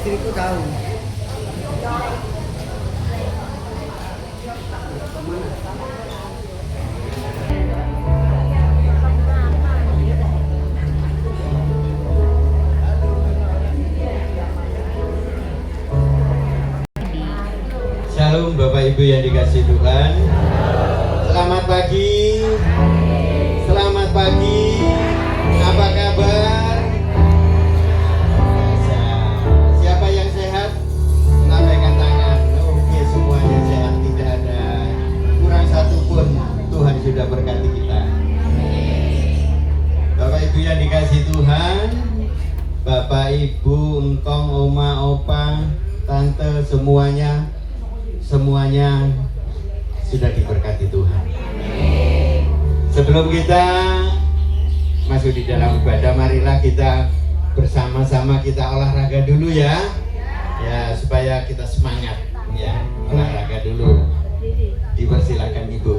istriku tahu. Shalom Bapak Ibu yang dikasihi Tuhan. Selamat pagi. Selamat pagi. Apa kabar? Siapa yang sehat? Lambaikan tangan. Oke, semuanya sehat, tidak ada kurang satu pun. Tuhan sudah berkati kita. Bapak Ibu yang dikasihi Tuhan, Bapak Ibu, engkong, oma, opa, tante, semuanya sudah diberkati Tuhan. Sebelum kita masuk di dalam ibadah, marilah kita bersama-sama kita olahraga dulu ya. Ya, supaya kita semangat ya. Olahraga dulu. Dipersilakan Ibu.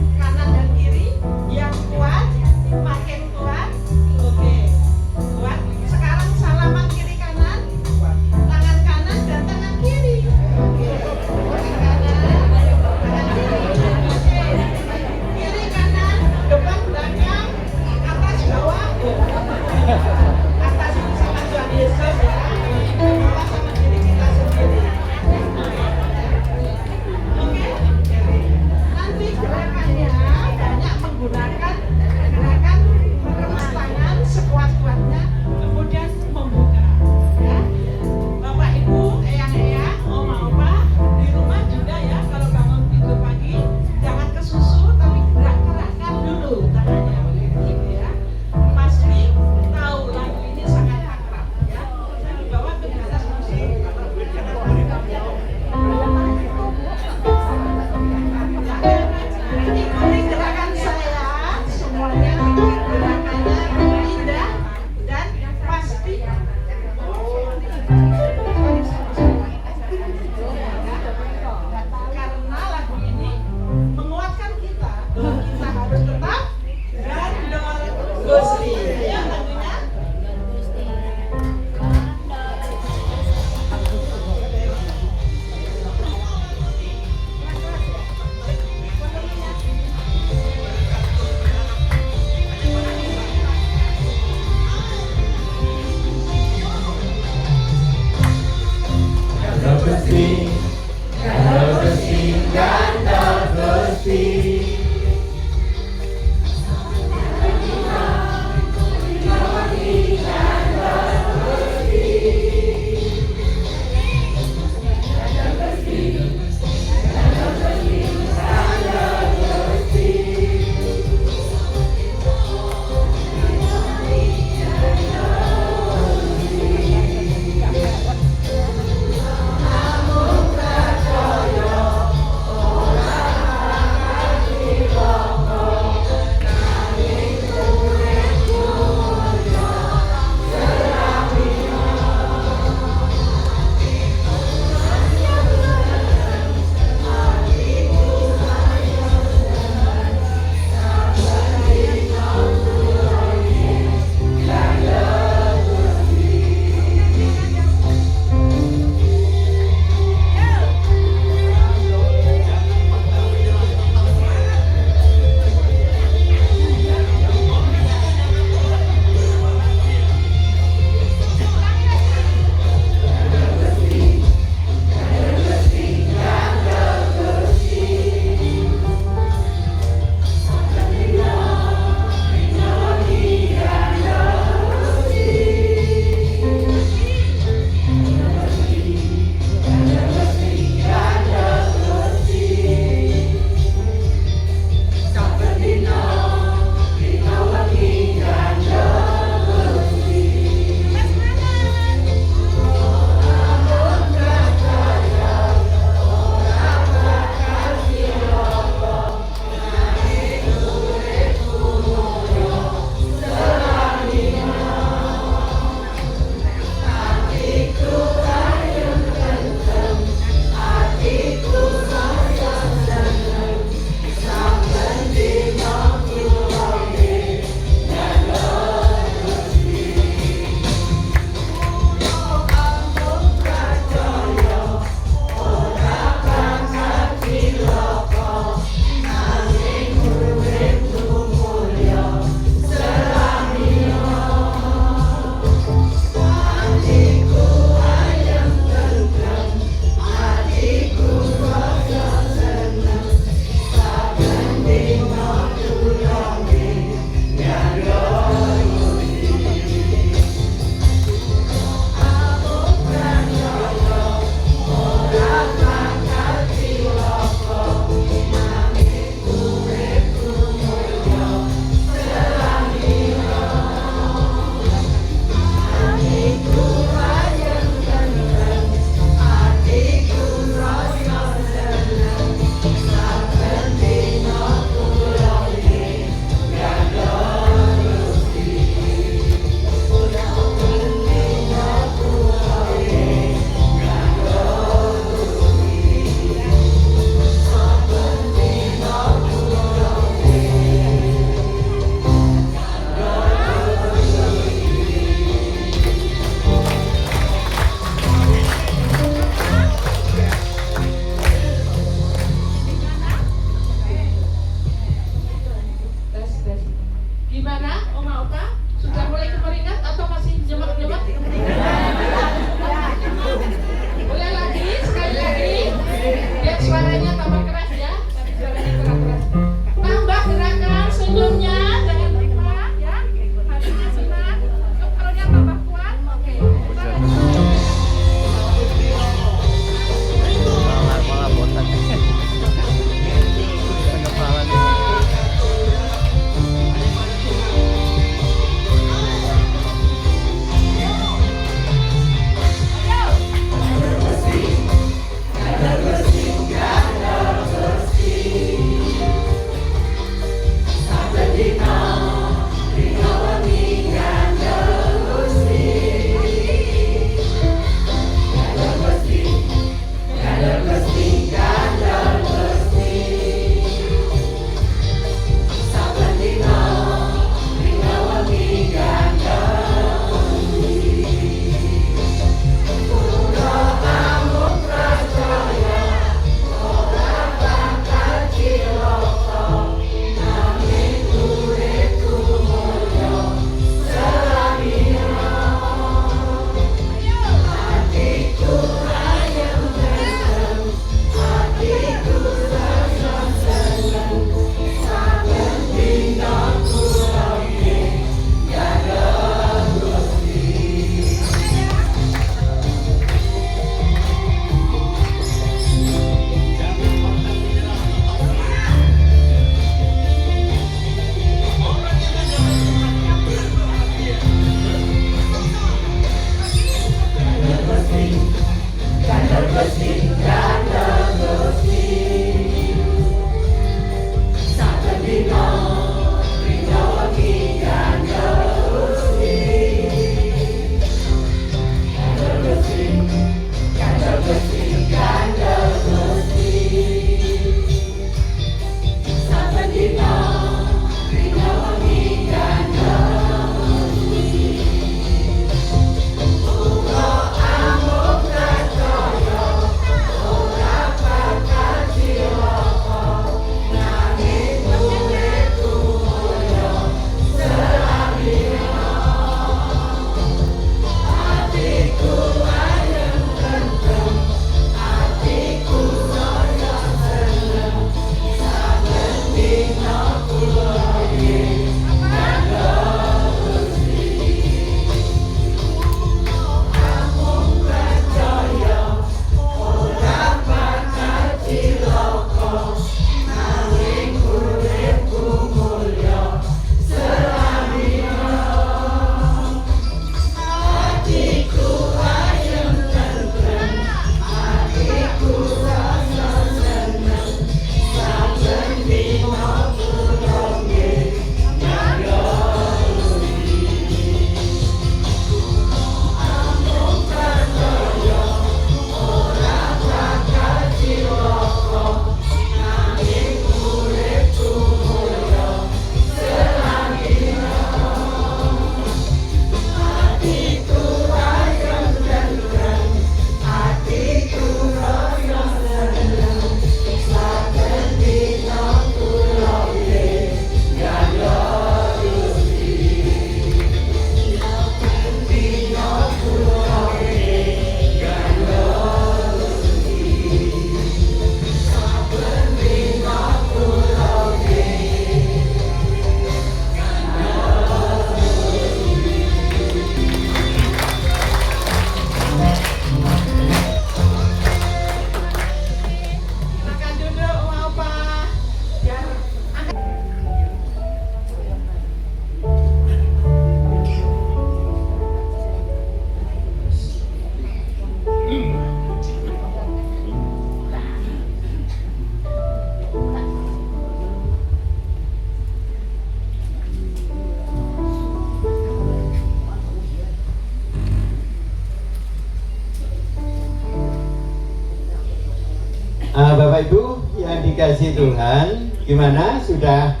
Bapak Ibu yang dikasih Tuhan, gimana? Sudah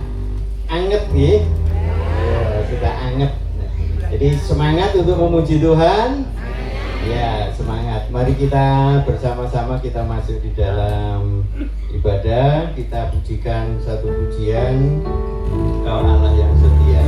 anget ya? Ya, sudah anget. Jadi semangat untuk memuji Tuhan. Ya, semangat. Mari kita bersama-sama kita masuk di dalam ibadah. Kita pujikan satu pujian, Kau Allah yang setia.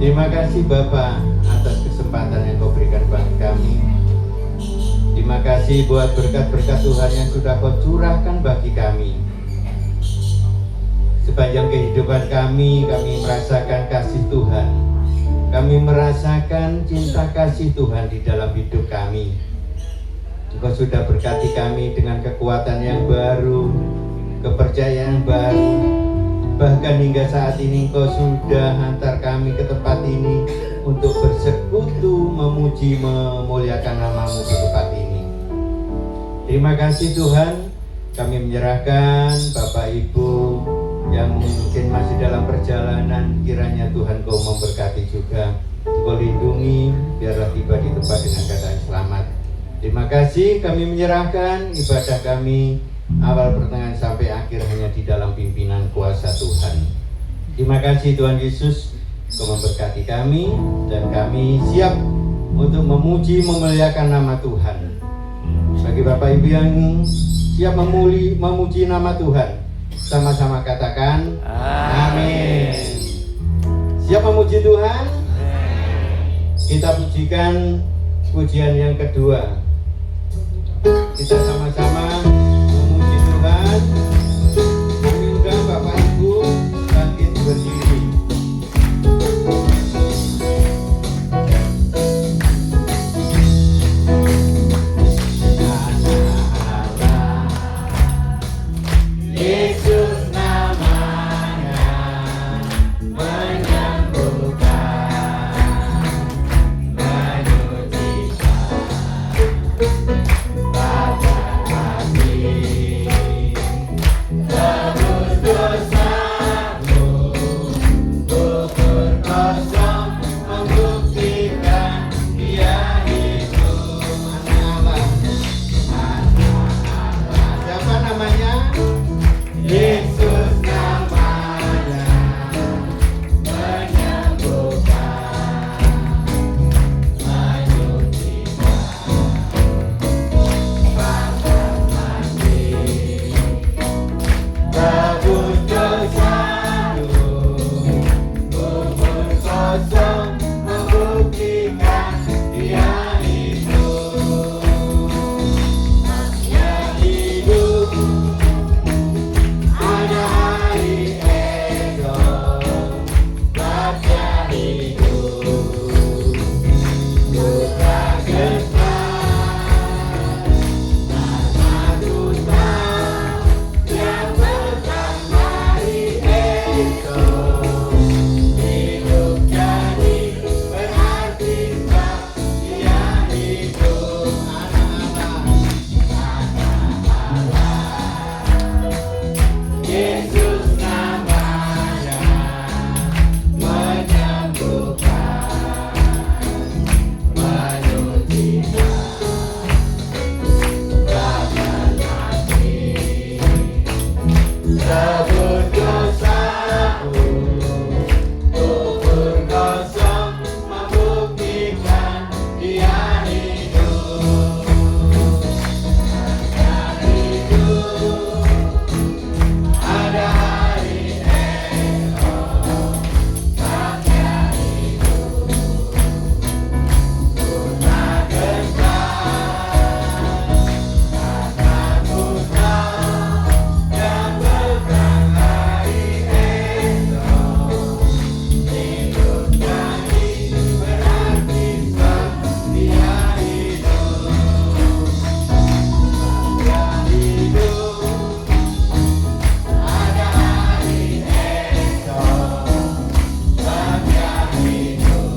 Terima kasih Bapa atas kesempatan yang Kau berikan bagi kami. Terima kasih buat berkat-berkat Tuhan yang sudah Kau curahkan bagi kami. Sepanjang kehidupan kami merasakan kasih Tuhan. kami merasakan cinta kasih Tuhan di dalam hidup kami. Engkau sudah berkati kami dengan kekuatan yang baru, kepercayaan yang baru. Bahkan hingga saat ini Engkau sudah hantar kami ke tempat ini untuk bersekutu, memuji, memuliakan nama-Mu di tempat ini. Terima kasih Tuhan, kami menyerahkan Bapak Ibu yang mungkin masih dalam perjalanan, kiranya Tuhan Kau memberkati juga, Kau lindungi, biarlah tiba di tempat dengan keadaan selamat. Terima kasih, kami menyerahkan ibadah kami awal pertengahan sampai akhir hanya di dalam pimpinan kuasa Tuhan. Terima kasih Tuhan Yesus, Kau memberkati kami dan kami siap untuk memuji, memuliakan nama Tuhan. Bagi Bapak Ibu yang siap memuji nama Tuhan, sama-sama katakan amin. Siap memuji Tuhan? Kita pujikan pujian yang kedua. Kita sama-sama memuji Tuhan. Kami undang Bapak Ibu bangkit berdiri. Yesus namanya menyembuhkan, menyucikan, Bapa kasih, tebus dosamu, kubur kosong membuktikan Dia hidup. Anak Allah, siapa namanya? Yesus namanya menyembuhkan, menyucikan, Bapa kasih, tebus dosamu, kubur kosong membuktikan Dia hidup. Dia hidup. Ada hari esok, Dia hidup. Putra gestar, nama Tuhan yang berkah hari esok. Hidup jadi berarti sebab Dia hidup. Yesus namanya menyembuhkan, menyucikan, Bapa kasih, tebus dosamu, kubur kosong membuktikan Dia hidup. Dia hidup. Ada hari esok, Dia hidup. Putra gestar, kata Tuhan yang berkah hari esok. Hidup jadi berarti sebab Dia hidup. Dia hidup. Ada hari esok, Dia hidup.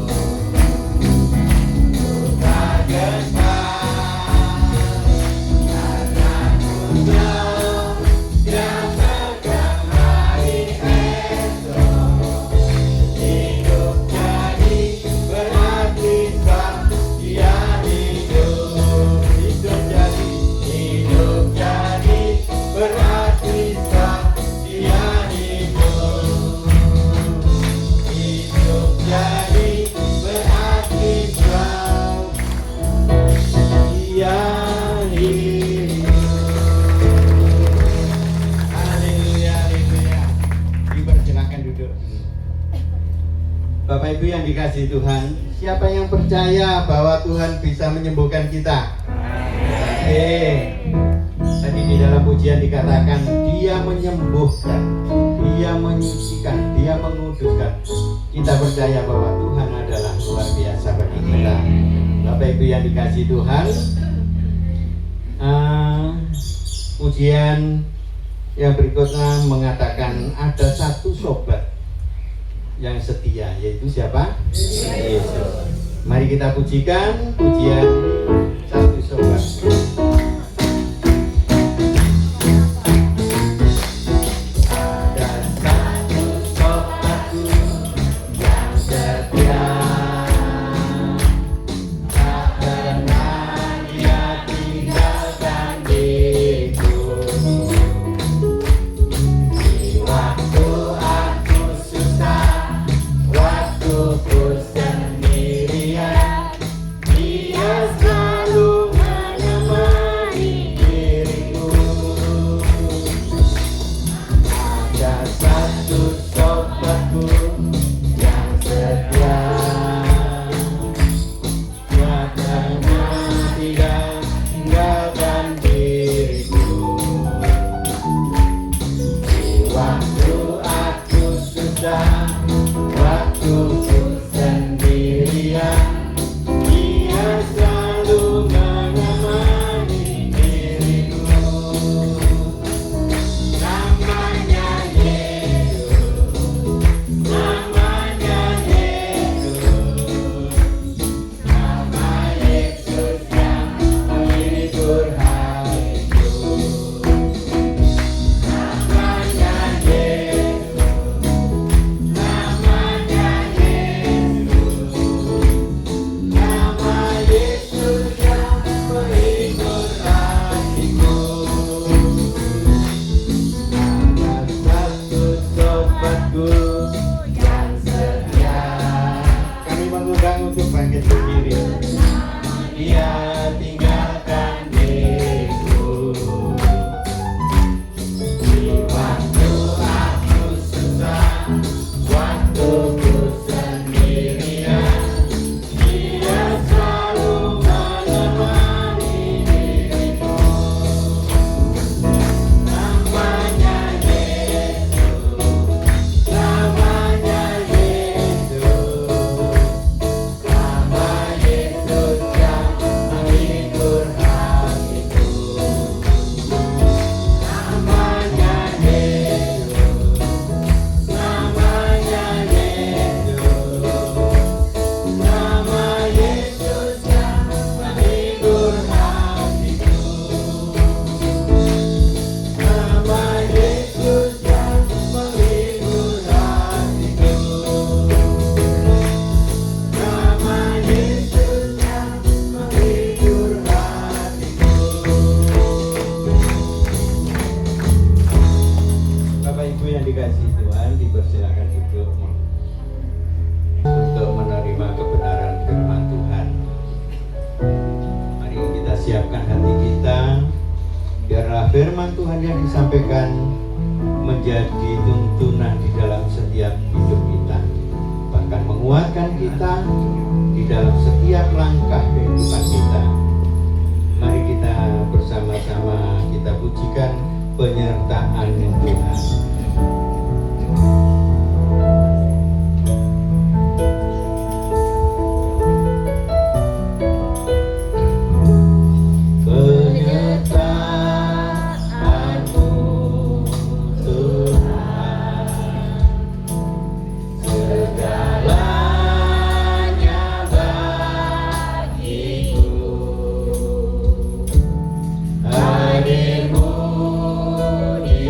Putra gestar, kata Tuhan yang berkah hari esok. Hidup jadi berarti sebab Dia hidup. Hidup jadi berarti sebab Dia hidup. Hidup jadi berarti sebab Dia hidup. Haleluya, haleluya. Dipersilakan duduk. Bapak Ibu yang dikasihi Tuhan, siapa yang percaya bahwa Tuhan bisa menyembuhkan kita? Tadi di dalam pujian dikatakan Dia menyembuhkan, Dia menyucikan, Dia menguduskan. Kita percaya bahwa Tuhan adalah luar biasa bagi kita. Bapak Ibu yang dikasihi Tuhan, pujian yang berikutnya mengatakan ada satu sobat yang setia, yaitu siapa? Yesus. Mari kita pujikan pujian satu sobat. Firman Tuhan yang disampaikan menjadi tuntunan di dalam setiap hidup kita, bahkan menguatkan kita di dalam setiap langkah kehidupan kita. Mari kita bersama-sama kita pujikan penyertaan Tuhan. Hadirmu di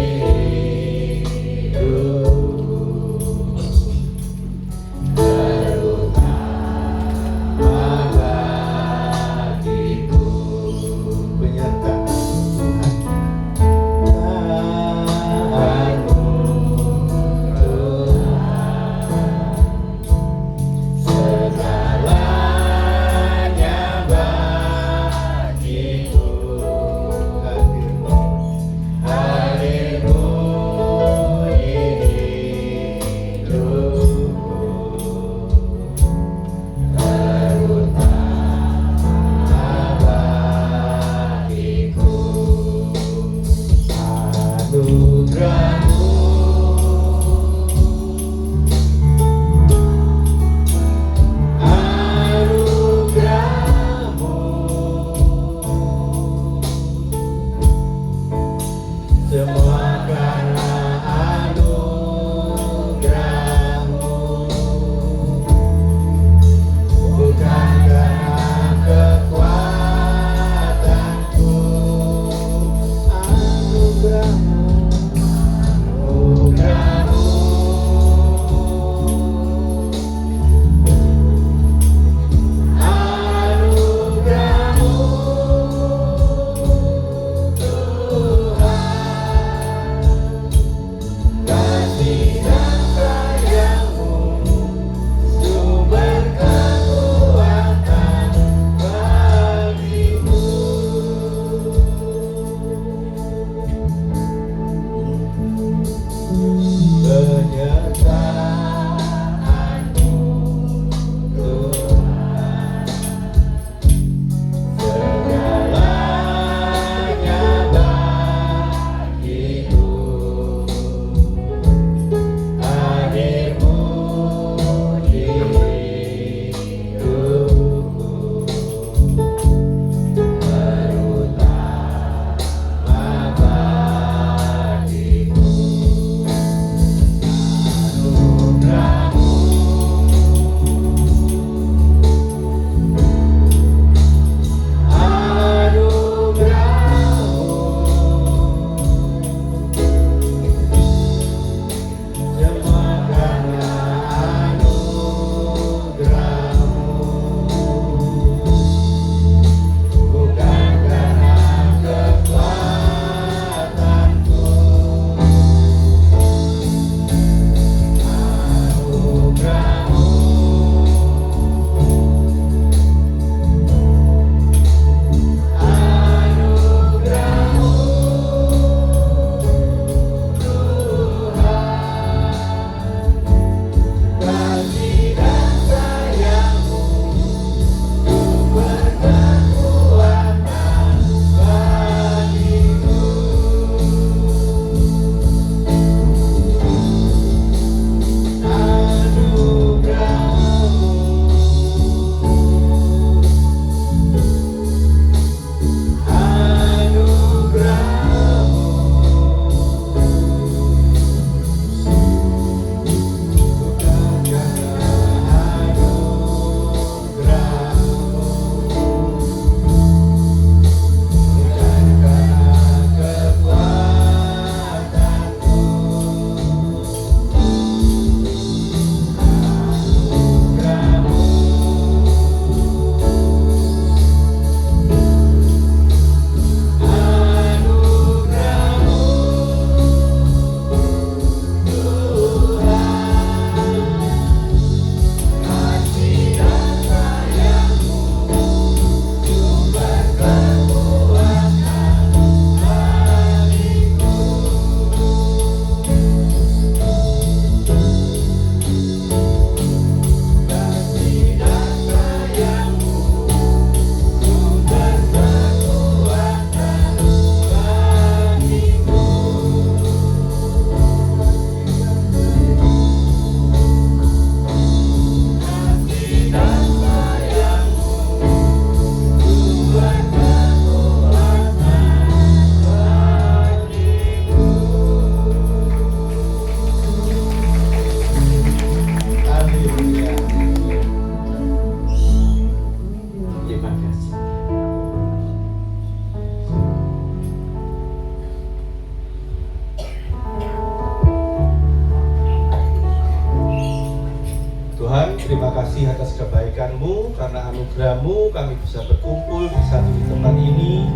kasih atas kebaikan-Mu, karena anugerah-Mu kami bisa berkumpul bersatu di tempat ini.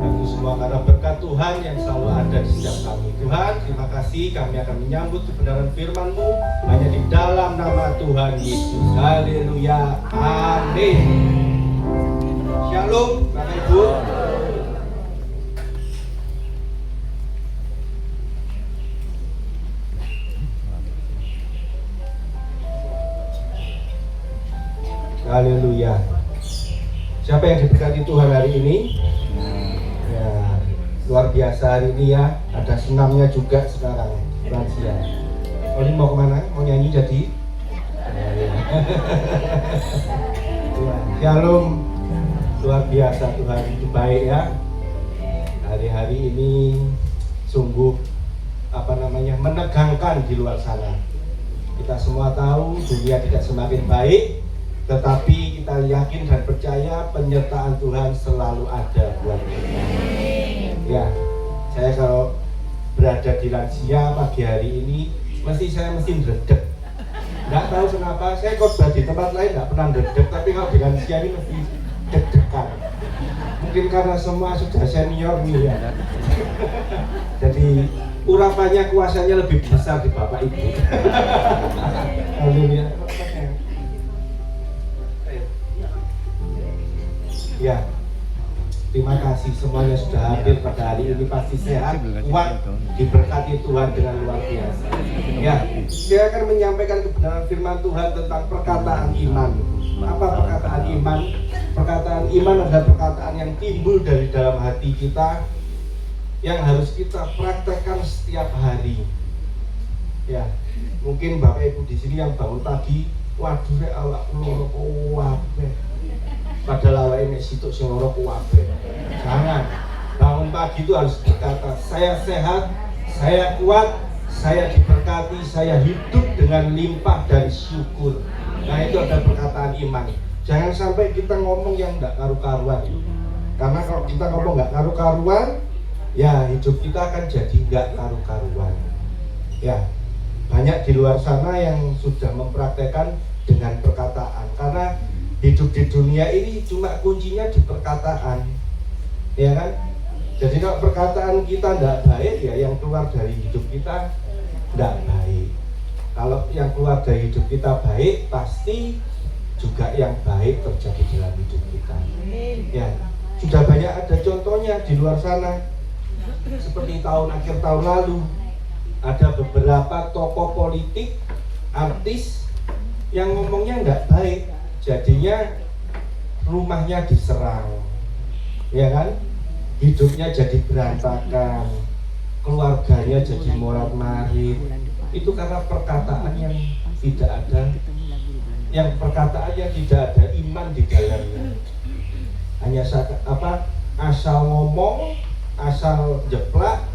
Dan itu semua karena berkat Tuhan yang selalu ada di setiap kami. Tuhan, terima kasih, kami akan menyambut kebenaran firman-Mu hanya di dalam nama Tuhan Yesus. Haleluya, amin. Shalom, Bapak Ibu. Haleluya. Siapa yang diberkati Tuhan hari ini? Ya, luar biasa hari ini ya. Ada senamnya juga sekarang, lansia. Oh, ini mau kemana? Mau nyanyi jadi? Ya. Shalom. Luar biasa, Tuhan itu baik ya. Hari-hari ini sungguh menegangkan di luar sana. Kita semua tahu dunia tidak semakin baik, tetapi kita yakin dan percaya penyertaan Tuhan selalu ada buat kita. Ya, saya kalau berada di lansia pagi hari ini, saya mesti ndredeg. Nggak tahu kenapa, saya khotbah di tempat lain nggak pernah ndredeg, tapi kalau di lansia ini mesti deg-degan. Mungkin karena semua sudah senior nih ya. Jadi urapannya, kuasanya lebih besar di Bapak Ibu. Haleluya. Ya, terima kasih semuanya sudah hadir pada hari ini, pasti sehat, kuat, diberkati Tuhan dengan luar biasa. Ya, saya akan menyampaikan kebenaran firman Tuhan tentang perkataan iman. Apa perkataan iman? Perkataan iman adalah perkataan yang timbul dari dalam hati kita, yang harus kita praktekkan setiap hari. Ya, mungkin Bapak Ibu di sini yang bangun pagi, waduh awak loro kuwabe. Padahal awake nek situk sing loro kuwabe. Jangan. Bangun pagi itu harus berkata, saya sehat, saya kuat, saya diberkati, saya hidup dengan limpah dan syukur. Nah, itu ada perkataan iman. Jangan sampai kita ngomong yang enggak karu-karuan. Karena kalau kita ngomong enggak karu-karuan, ya hidup kita akan jadi enggak karu-karuan. Ya, banyak di luar sana yang sudah mempraktekkan dengan perkataan. Karena hidup di dunia ini cuma kuncinya di perkataan, ya kan? Jadi kalau perkataan kita tidak baik, ya yang keluar dari hidup kita tidak baik. Kalau yang keluar dari hidup kita baik, pasti juga yang baik terjadi dalam hidup kita. Ya, sudah banyak ada contohnya di luar sana. Seperti akhir tahun lalu, ada beberapa tokoh politik, artis yang ngomongnya nggak baik. Jadinya rumahnya diserang, ya kan? Hidupnya jadi berantakan, keluarganya jadi morat-marit. Itu karena perkataan yang tidak ada, tidak ada iman di dalamnya. Hanya asal ngomong, asal jeplak.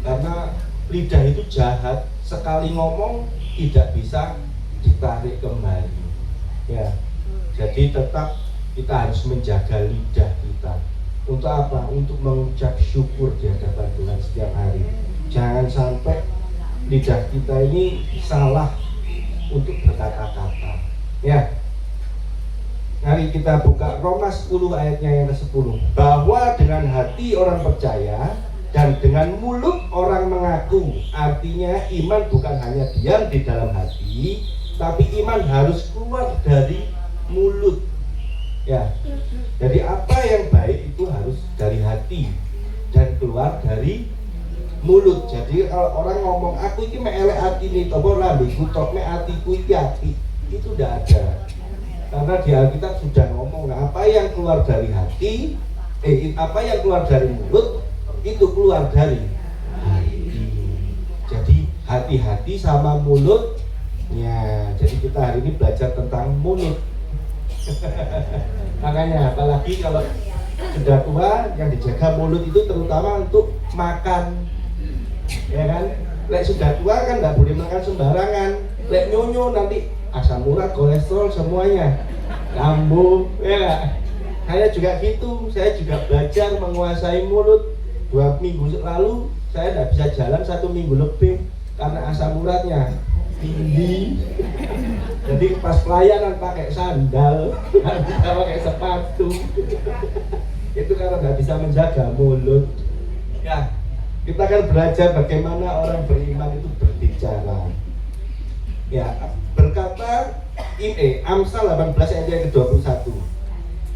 Karena lidah itu jahat, sekali ngomong tidak bisa ditarik kembali. Ya, jadi tetap kita harus menjaga lidah kita. Untuk apa? Untuk mengucap syukur di hadapan Tuhan setiap hari. Jangan sampai lidah kita ini salah untuk berkata-kata. Ya, mari kita buka Roma 10 ayatnya yang ke-10. Bahwa dengan hati orang percaya dan dengan mulut orang mengaku. Artinya iman bukan hanya diam di dalam hati, tapi iman harus keluar dari mulut. Ya, jadi apa yang baik itu harus dari hati dan keluar dari mulut. Jadi kalau orang ngomong aku ini melek hati nih, tobo lambe kutok me hatiku iki ati, itu tidak ada. Karena di Alkitab sudah ngomong, nah, apa yang keluar dari hati, apa yang keluar dari mulut itu keluar dari hati. Jadi hati-hati sama mulut. Ya, jadi kita hari ini belajar tentang mulut. Makanya apalagi kalau sudah tua, yang dijaga mulut itu terutama untuk makan, ya kan? Lek sudah tua kan nggak boleh makan sembarangan. Lek nyonyo nanti asam urat, kolesterol semuanya, lambung, ya. Saya juga gitu, saya juga belajar menguasai mulut. 2 minggu lalu saya tidak bisa jalan 1 minggu lebih karena asam uratnya. tinggi. Jadi pas pelayanan pakai sandal, nggak bisa pakai sepatu. Itu karena nggak bisa menjaga mulut. Ya, kita akan belajar bagaimana orang beriman itu berbicara. Ya, berkata Amsal 18 ayat yang ke-21.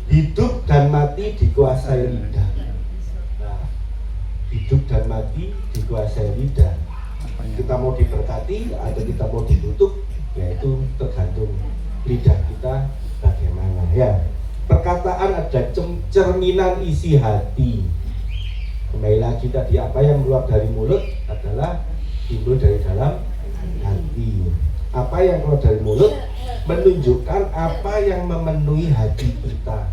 Hidup dan mati dikuasai lidah. Nah, hidup dan mati dikuasai lidah. Kita mau diberkati atau kita mau ditutup, yaitu tergantung lidah kita bagaimana. Ya, perkataan ada cerminan isi hati. Kembali lagi tadi, apa yang keluar dari mulut adalah timbul dari dalam hati. Apa yang keluar dari mulut menunjukkan apa yang memenuhi hati kita.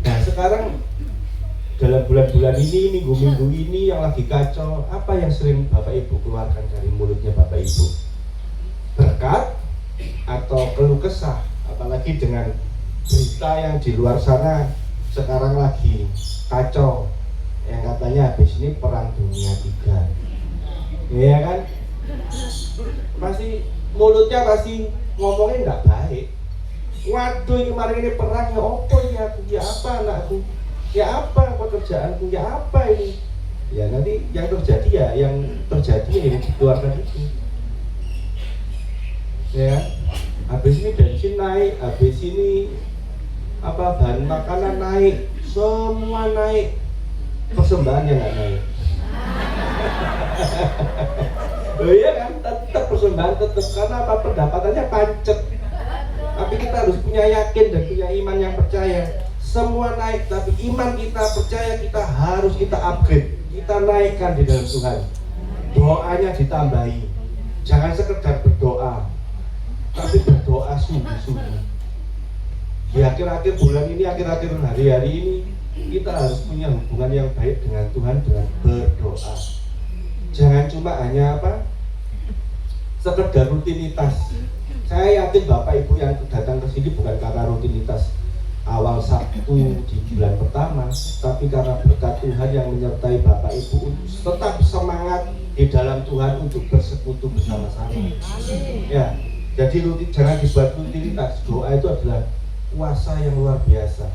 Nah, sekarang dalam bulan-bulan ini, minggu-minggu ini yang lagi kacau, apa yang sering Bapak Ibu keluarkan dari mulutnya Bapak Ibu? Berkat atau keluh kesah? Apalagi dengan berita yang di luar sana sekarang lagi kacau, yang katanya habis ini perang dunia 3. Ya kan? Pasti mulutnya pasti ngomongnya nggak baik. Waduh, ini kemarin ini perang, ya apa ya aku, ya apa anakku, ya apa pekerjaanku, ya apa ini. Ya nanti yang terjadi ya yang dikeluarkan itu. Ya, habis ini bensin naik, habis ini apa bahan makanan naik, semua naik, persembahannya nggak naik. Oh iya kan, tetap persembahan tetap, karena apa, pendapatannya pancet. Tapi kita harus punya yakin dan punya iman yang percaya. Semua naik, tapi iman kita percaya kita harus kita upgrade, kita naikkan di dalam Tuhan. Doanya ditambahi, jangan sekedar berdoa, tapi berdoa sungguh-sungguh. Di akhir-akhir bulan ini, akhir-akhir hari-hari ini, kita harus punya hubungan yang baik dengan Tuhan dengan berdoa. Jangan cuma hanya apa, sekedar rutinitas. Saya yakin Bapak Ibu yang datang ke sini bukan karena rutinitas awal Sabtu di bulan pertama, tapi karena berkat Tuhan yang menyertai Bapak Ibu untuk tetap semangat di dalam Tuhan untuk bersekutu bersama-sama. Ya, jadi jangan dibuat rutinitas. Doa itu adalah kuasa yang luar biasa.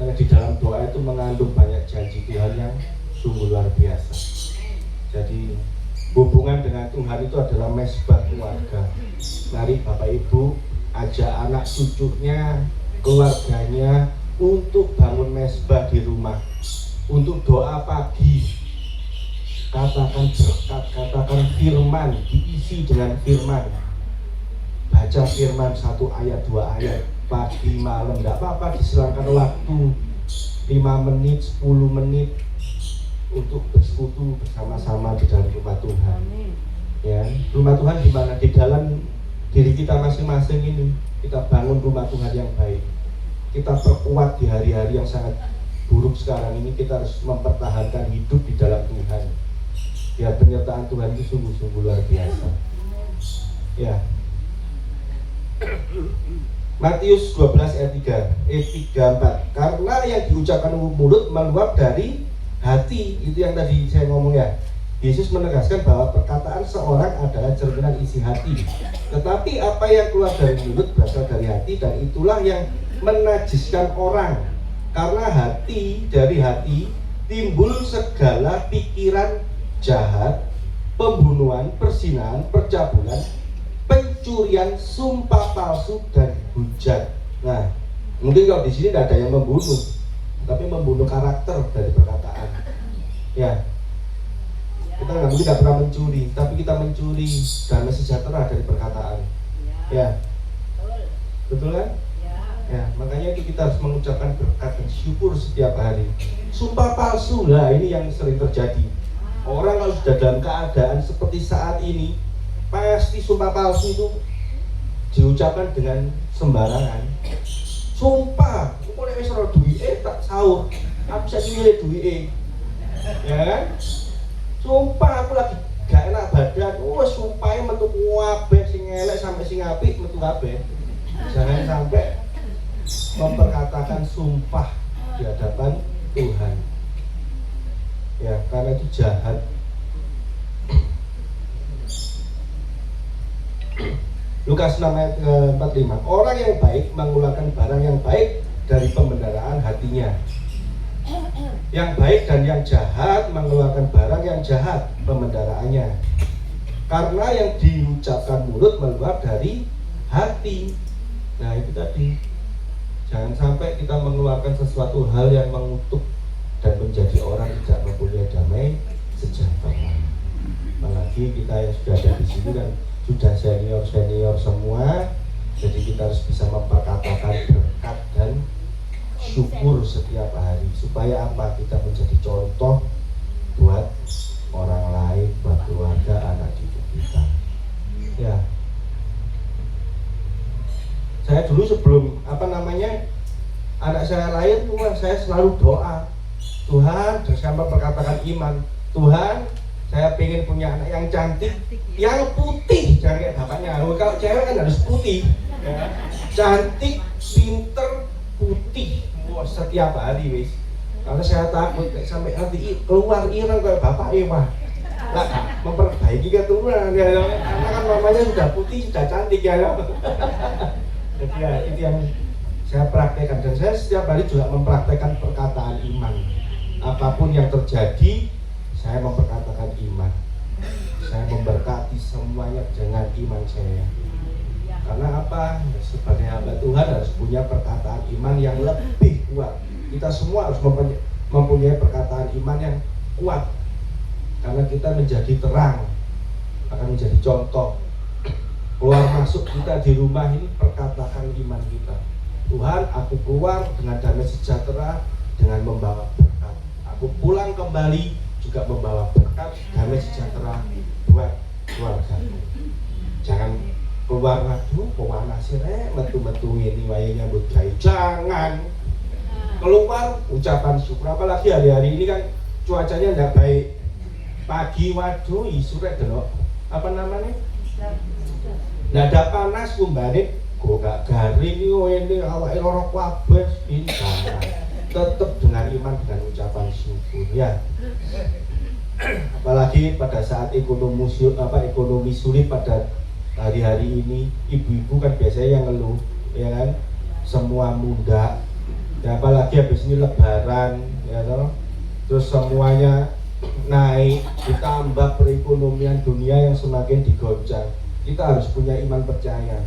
Karena di dalam doa itu mengandung banyak janji Tuhan yang sungguh luar biasa. Jadi hubungan dengan Tuhan itu adalah mesbah keluarga. Mari Bapak Ibu ajak anak cucunya, keluarganya untuk bangun mesbah di rumah, untuk doa pagi. Katakan berkat, katakan firman, diisi dengan firman. Baca firman 1 ayat 2 ayat pagi malam, tidak apa-apa, disilangkan waktu 5 menit, 10 menit untuk bersekutu bersama-sama di dalam rumah Tuhan. Ya, rumah Tuhan di mana? Di dalam diri kita masing-masing ini. Kita bangun rumah Tuhan yang baik. Kita perkuat di hari-hari yang sangat buruk sekarang ini. Kita harus mempertahankan hidup di dalam Tuhan. Ya, penyertaan Tuhan itu sungguh-sungguh luar biasa. Ya. Matius 12 ayat 3, 4. Karena yang diucapkan mulut meluap dari hati, itu yang tadi saya ngomong ya. Yesus menegaskan bahwa perkataan seorang adalah cerminan isi hati. Tetapi apa yang keluar dari mulut berasal dari hati, dan itulah yang menajiskan orang. Karena dari hati timbul segala pikiran jahat, pembunuhan, perzinahan, percabulan, pencurian, sumpah palsu, dan hujat. Nah, mungkin kalau di sini tidak ada yang membunuh, tapi membunuh karakter dari perkataan. Ya, kita mungkin tidak pernah mencuri, tapi kita mencuri damai sejahtera dari perkataan. Ya, betul kan? Ya, makanya itu kita harus mengucapkan berkat dan syukur setiap hari. Sumpah palsu, lah ini yang sering terjadi. Orang kalau sudah dalam keadaan seperti saat ini, pasti sumpah palsu itu diucapkan dengan sembarangan. Sumpah, aku boleh mesra duit tak sahur, aku bisa milih duit, ya kan? Sumpah aku lagi gak enak badan, sumpahnya metu kabeh, sing elek sampai sing apik metu kabeh. Jangan sampai memperkatakan sumpah di hadapan Tuhan. Ya, karena itu jahat. Lukas 6 ayat 45. Orang yang baik mengeluarkan barang yang baik dari pembendaraan hatinya. Yang baik dan yang jahat mengeluarkan barang yang jahat pembendaraannya. Karena yang diucapkan mulut meluap dari hati. Nah itu tadi. Jangan sampai kita mengeluarkan sesuatu hal yang mengutuk dan menjadi orang tidak mempunyai damai sejahtera. Apalagi kita yang sudah ada di sini kan sudah senior semua, jadi kita harus bisa memperkatakan berkat dan syukur setiap hari supaya apa, kita menjadi contoh buat orang lain, buat keluarga, anak didik kita. Ya, saya dulu sebelum anak saya lahir, saya selalu doa, Tuhan, saya memperkatakan iman, Tuhan, saya pengen punya anak yang cantik, yang putih, jangan kayak bapaknya. Kalau cewek kan harus putih, ya. Cantik, pinter, putih, setiap hari wis. Karena saya takut sampai nanti keluar ireng kayak bapak mah. Lah, memperbaiki keturunan ya, karena kan mamanya sudah putih, sudah cantik ya. Jadi ya itu yang saya praktekkan, dan saya setiap hari juga mempraktekkan perkataan iman. Apapun yang terjadi, saya memperkatakan iman. Saya memberkati semuanya dengan iman saya. Karena apa? Sebagai hamba Tuhan harus punya perkataan iman yang lebih kuat. Kita semua harus mempunyai perkataan iman yang kuat. Karena kita menjadi terang, akan menjadi contoh. Keluar masuk kita di rumah ini, perkatakan iman kita. Tuhan, aku keluar dengan damai sejahtera, dengan membawa berkat. Aku pulang kembali juga membawa berkat, damai sejahtera buat keluargaku. Jangan keluar, waduh, pewana sih, metu-metu ini wae nyambut gawe. Jangan keluar ucapan syukur, apalagi hari-hari ini kan cuacanya tidak baik. Pagi, waduh, isu delok apa namanya? Nada panas kumbane, kok gak garing ini awake lara kabeh ini. Tetap dengan iman, dengan ucapan syukur ya. Apalagi pada saat ekonomi sulit pada hari-hari ini, ibu-ibu kan biasanya yang ngeluh, ya kan, semua muda. Ya, apalagi habis ini lebaran, ya toh, terus semuanya naik, ditambah perekonomian dunia yang semakin digoncang. Kita harus punya iman percaya.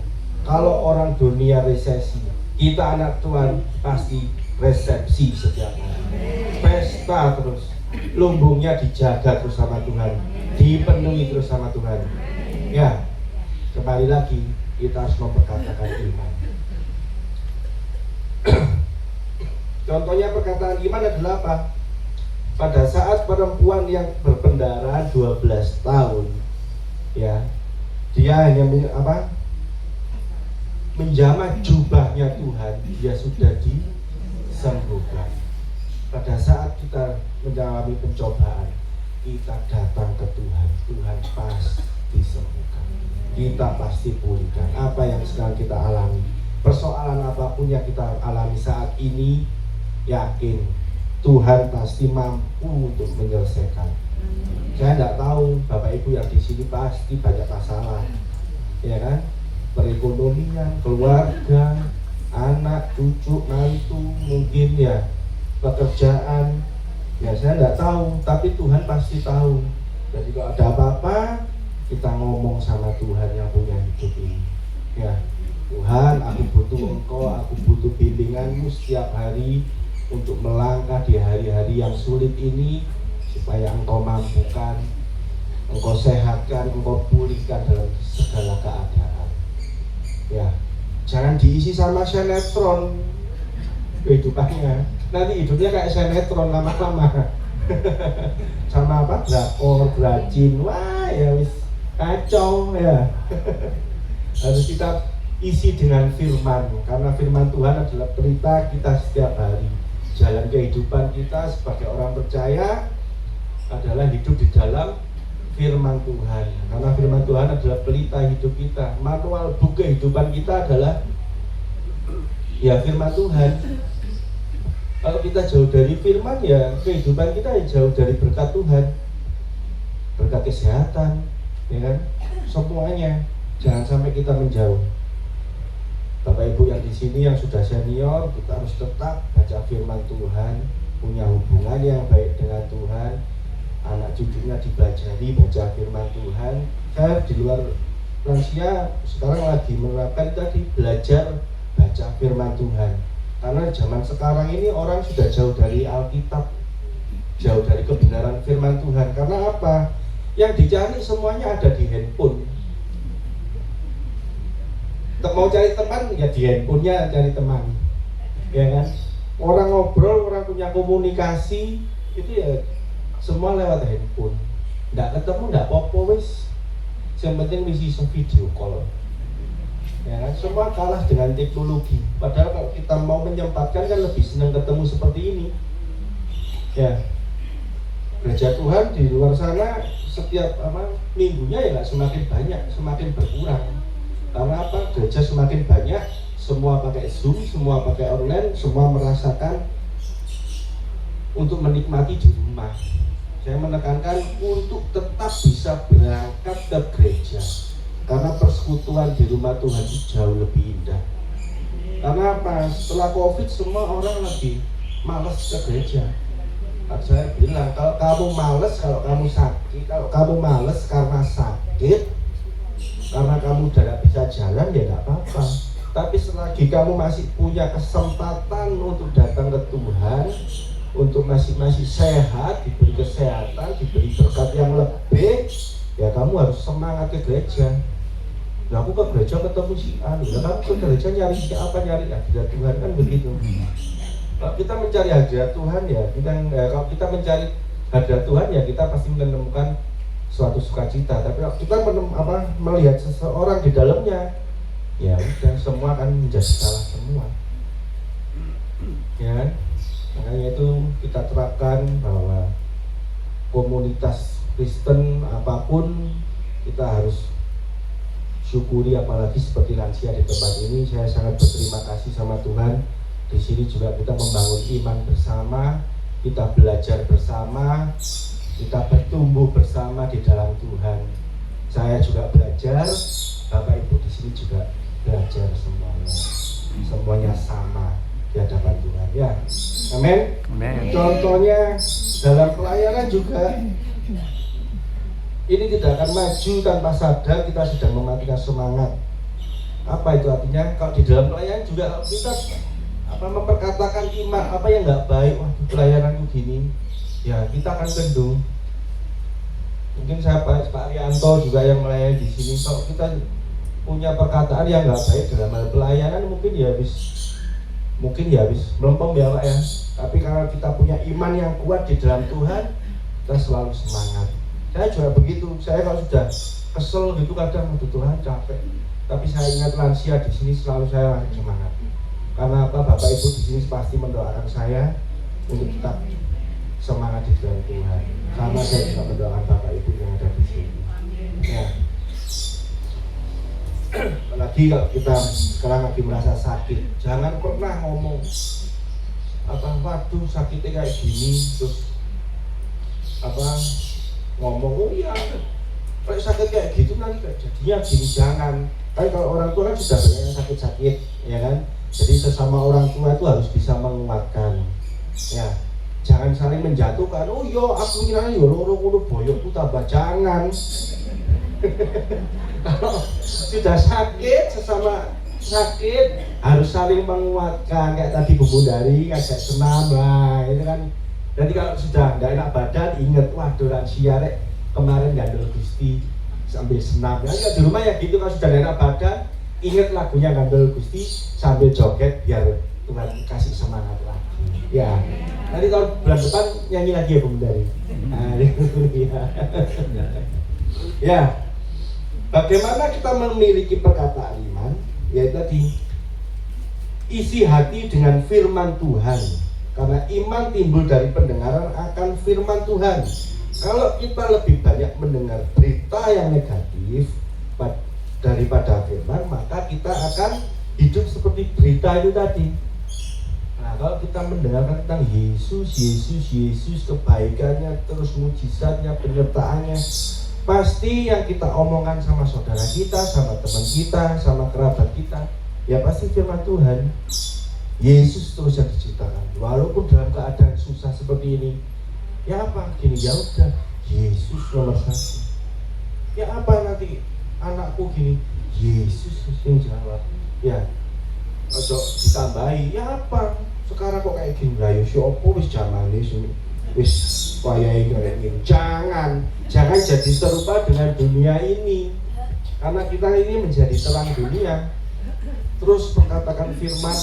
Kalau orang dunia resesi, kita anak Tuhan pasti resepsi setiap hari, pesta terus, lumbungnya dijaga terus sama Tuhan, dipenuhi terus sama Tuhan. Ya, kembali lagi kita harus memperkatakan iman. Contohnya perkataan iman adalah apa? Pada saat perempuan yang berpendaraan 12 tahun, ya, dia hanya menjamah jubahnya Tuhan, dia sudah disembuhkan. Pada saat kita mengalami pencobaan, kita datang ke Tuhan, Tuhan pasti sembuhkan, kita pasti pulihkan apa yang sedang kita alami. Persoalan apapun yang kita alami saat ini, yakin Tuhan pasti mampu untuk menyelesaikan. Saya tidak tahu, Bapak Ibu yang di sini pasti banyak masalah, ya kan? Perekonomian, keluarga, anak, cucu, mantu, mungkin ya pekerjaan. Ya saya tidak tahu, tapi Tuhan pasti tahu. Jadi kalau ada apa-apa, kita ngomong sama Tuhan yang punya hidup ini. Ya, Tuhan, aku butuh Engkau, aku butuh bimbingan-Mu setiap hari untuk melangkah di hari-hari yang sulit ini, supaya Engkau mampukan, Engkau sehatkan, Engkau pulihkan dalam segala keadaan. Ya, jangan diisi sama sinetron kehidupannya. Nanti hidupnya kayak sinetron lama-lama. Sama apa? Drakor, brajin, wah ya wis kacau ya. Harus kita isi dengan firman, karena firman Tuhan adalah pelita kita setiap hari. Jalan kehidupan kita sebagai orang percaya adalah hidup di dalam firman Tuhan, karena firman Tuhan adalah pelita hidup kita. Manual buku kehidupan kita adalah ya firman Tuhan. Kalau kita jauh dari firman, ya kehidupan kita jauh dari berkat Tuhan, berkat kesehatan, ya kan, semuanya. Jangan sampai kita menjauh. Bapak Ibu yang di sini yang sudah senior, kita harus tetap baca firman Tuhan, punya hubungan yang baik dengan Tuhan. Anak cucunya dipelajari baca firman Tuhan. Saya di luar lansia sekarang lagi menerapkan tadi belajar baca firman Tuhan. Karena zaman sekarang ini orang sudah jauh dari Alkitab, jauh dari kebenaran firman Tuhan. Karena apa? Yang dicari semuanya ada di handphone. Mau cari teman ya di handphonenya cari teman, ya kan? Orang ngobrol, orang punya komunikasi itu ya semua lewat handphone. Nggak ketemu, nggak apa-apa wis. Yang penting bisa video call. Ya kan? Semua kalah dengan teknologi. Padahal kalau kita mau menyempatkan kan lebih senang ketemu seperti ini. Ya, gereja Tuhan di luar sana setiap minggunya ya nggak semakin banyak, semakin berkurang. Karena apa? Gereja semakin banyak, semua pakai Zoom, semua pakai online, semua merasakan untuk menikmati di rumah. Saya menekankan untuk tetap bisa berangkat ke gereja. Karena persekutuan di rumah Tuhan itu jauh lebih indah. Karena apa? Setelah COVID semua orang lagi malas ke gereja. Saya bilang kalau kamu malas, kalau kamu sakit, kalau kamu malas karena sakit, karena kamu udah gak bisa jalan ya gak apa-apa. Tapi selagi kamu masih punya kesempatan untuk datang ke Tuhan, untuk masih sehat, diberi kesehatan, diberi berkat yang lebih, ya kamu harus semangat ke gereja. Nah, aku ke gereja ketemu si Anu, ya kamu ke gereja nyari siapa, nyari hadirat Tuhan, kan begitu. Kalau kita mencari hadirat Tuhan ya, kalau kita mencari hadirat Tuhan ya kita pasti menemukan suatu sukacita. Tapi kalau kita melihat seseorang di dalamnya, ya udah semua akan menjadi salah semua. Ya, makanya itu kita terapkan bahwa komunitas Kristen apapun kita harus syukuri, apalagi seperti lansia di tempat ini. Saya sangat berterima kasih sama Tuhan. Di sini juga kita membangun iman bersama, kita belajar bersama, kita bertumbuh bersama di dalam Tuhan. Saya juga belajar, Bapak Ibu di sini juga belajar semuanya sama di hadapan Tuhan. Ya, amin. Contohnya dalam pelayanan juga ini tidak akan maju tanpa sadar kita sedang mematikan semangat. Apa itu artinya? Kalau di dalam pelayanan juga kita memperkatakan iman apa yang nggak baik, wah pelayananku gini, ya kita akan kendung. Mungkin saya Pak Arianto juga yang melayani di sini, kalau kita punya perkataan yang nggak baik dalam hal pelayanan mungkin ya habis melempem ya Pak ya. Tapi kalau kita punya iman yang kuat di dalam Tuhan, kita selalu semangat. Saya juga begitu. Saya kalau sudah kesel gitu kadang Tuhan capek. Tapi saya ingat lansia di sini selalu saya masih semangat. Karena apa? Bapak Ibu di sini pasti mendoakan saya untuk tetap semangat di dalam Tuhan. Sama saya juga mendoakan Bapak Ibu yang ada di sini. Ya. Apalagi kalau kita sekarang lagi merasa sakit, jangan pernah ngomong waduh sakitnya kayak gini, terus ngomong oh iya kalau sakit kayak gitu nanti jadinya gini. Jangan. Tapi kalau orang tua kan sudah banyak yang sakit-sakit, ya kan? Jadi sesama orang tua itu harus bisa menguatkan. Ya, jangan saling menjatuhkan. Oh iya, aku kira yo loro-loro boyokku tambah, jangan. Kalau sudah sakit, sesama sakit harus saling menguatkan. Kayak tadi Bu Bundari ngajak senam lah, itu kan. Jadi kalau sudah nggak enak badan, ingat waduh lansia rek kemarin gandul Gusti sambil senam. Ya di rumah ya gitu, kalau sudah nggak enak badan, ingat lagunya gandul Gusti sambil joget biar Tuhan kasih semangat lagi. Ya, nanti tahun bulan depan nyanyi lagi ya Bu Bundari. Ya, bagaimana kita memiliki perkataan iman? Yaitu tadi isi hati dengan firman Tuhan. Karena iman timbul dari pendengaran akan firman Tuhan. Kalau kita lebih banyak mendengar berita yang negatif daripada firman, maka kita akan hidup seperti berita itu tadi. Nah, kalau kita mendengarkan tentang Yesus, kebaikannya, terus mujizatnya, penyertaannya, pasti yang kita omongkan sama saudara kita, sama teman kita, sama kerabat kita, ya pasti firman Tuhan. Yesus terus yang diceritakan, walaupun dalam keadaan susah seperti ini. Ya apa? Gini, ya udah, Yesus nomor satu. Ya apa nanti anakku gini, Yesus yang jawab. Ya, ojo ditambahi. Ya apa? Sekarang kok kayak gini, lah ya opo wis jamane wis wayahe kayak gini. Jangan jadi serupa dengan dunia ini. Karena kita ini menjadi terang dunia. Terus perkatakan firman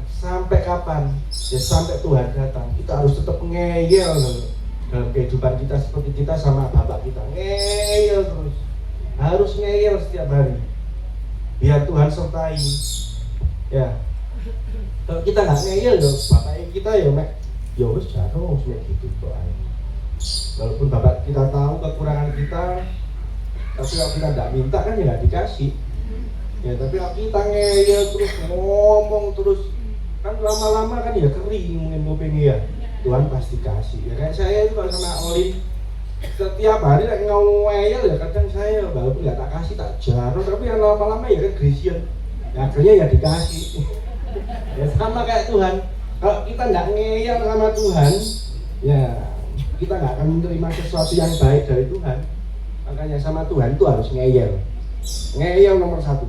sampai kapan? Ya sampai Tuhan datang. Kita harus tetap ngeyel dalam kehidupan kita, seperti kita sama bapak kita, ngeyel terus. Harus ngeyel setiap hari biar Tuhan sertai. Ya, kalau kita nggak ngeyel loh, bapak kita ya ya wis jatuh gitu kok. Walaupun bapak kita tahu kekurangan kita, tapi kalau kita nggak minta kan ya nggak dikasih. Ya, tapi kita ngeyel terus, ngomong terus, kan lama-lama kan ya kering mungkin ngupingnya ya. Tuhan pasti kasih. Ya kayak saya itu kalau sama Olin, setiap hari like ngeyel ya kadang saya walaupun nggak tak kasih tak jarang, tapi yang lama-lama ya kan Grecian. Ya, akhirnya ya dikasih. Ya sama kayak Tuhan. Kalau kita nggak ngeyel sama Tuhan, ya kita nggak akan menerima sesuatu yang baik dari Tuhan. Makanya sama Tuhan itu harus ngeyel. Ngeyel nomor satu.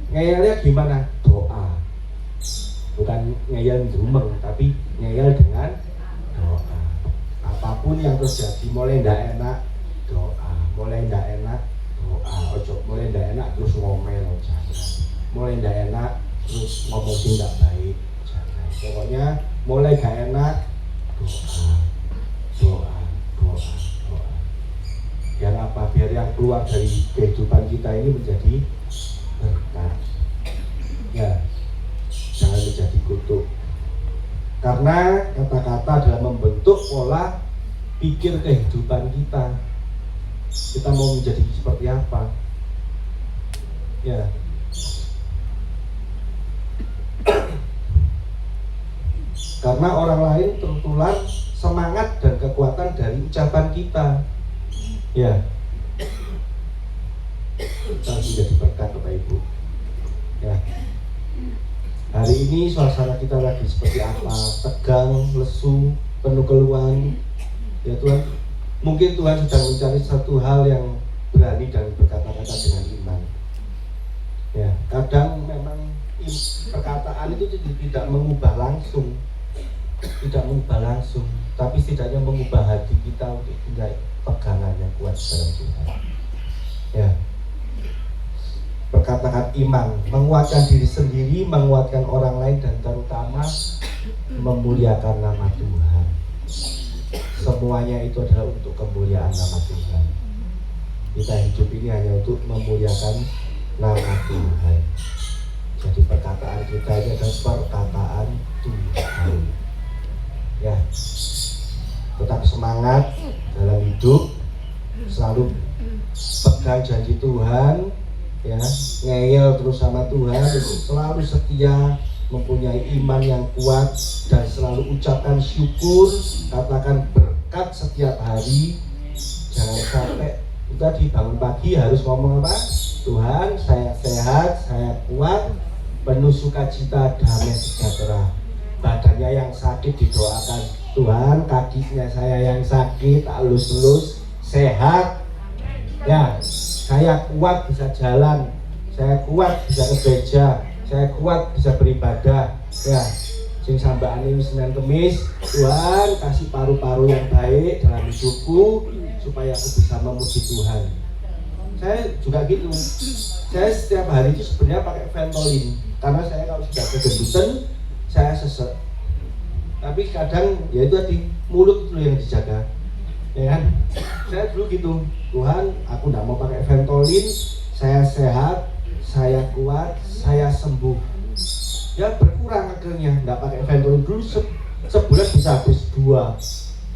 Ngeyelnya gimana? Doa. Bukan ngeyel dumeng, tapi ngeyel dengan doa. Apapun yang terjadi, mulai ndak enak, doa. Mulai ndak enak, doa. Ojo mulai ndak enak terus ngomel, jangan. Mulai ndak enak terus ngomong tidak baik, jangan. Pokoknya mulai gak enak, doa. Biar apa? Biar yang keluar dari kehidupan kita ini menjadi berkat. Ya, jangan menjadi kutuk. Karena kata-kata adalah membentuk pola pikir kehidupan kita. Kita mau menjadi seperti apa? Ya. Karena orang lain tertular semangat dan kekuatan dari ucapan kita. Ya, kita menjadi berkat Bapak Ibu. Ya, hari ini suasana kita lagi seperti apa? Tegang, lesu, penuh keluhan. Ya Tuhan, mungkin Tuhan sedang mencari satu hal yang berani dan berkata-kata dengan iman. Ya, kadang memang perkataan itu tidak mengubah langsung, tapi setidaknya mengubah hati kita untuk punya pegangan yang kuat dalam Tuhan. Ya, perkataan iman, menguatkan diri sendiri, menguatkan orang lain, dan terutama memuliakan nama Tuhan. Semuanya itu adalah untuk kemuliaan nama Tuhan. Kita hidup ini hanya untuk memuliakan nama Tuhan. Jadi perkataan kita ini adalah perkataan Tuhan. Ya, tetap semangat dalam hidup, selalu pegang janji Tuhan, ya, ngeyel terus sama Tuhan, selalu setia, mempunyai iman yang kuat, dan selalu ucapkan syukur, katakan berkat setiap hari. Jangan sampai kita dibangun pagi harus ngomong apa? Tuhan, saya sehat, saya kuat, penuh sukacita, damai sejahtera. Badannya yang sakit didoakan, Tuhan, kakinya saya yang sakit, halus-halus, sehat. Ya, saya kuat bisa jalan, saya kuat bisa ke gereja, saya kuat bisa beribadah. Ya, sing sambakan ini Senin Kemis, Tuhan kasih paru-paru yang baik dalam hidupku supaya aku bisa memuji Tuhan. Saya juga gitu. Saya setiap hari itu sebenarnya pakai Ventolin karena saya kalau sudah kegendutan saya sesek. Tapi kadang ya itu di mulut itu yang dijaga, ya kan? Saya dulu gitu, Tuhan, aku tidak mau pakai Ventolin, saya sehat, saya kuat, saya sembuh. Ya berkurang akhirnya, tidak pakai Ventolin dulu sebulan bisa habis 2.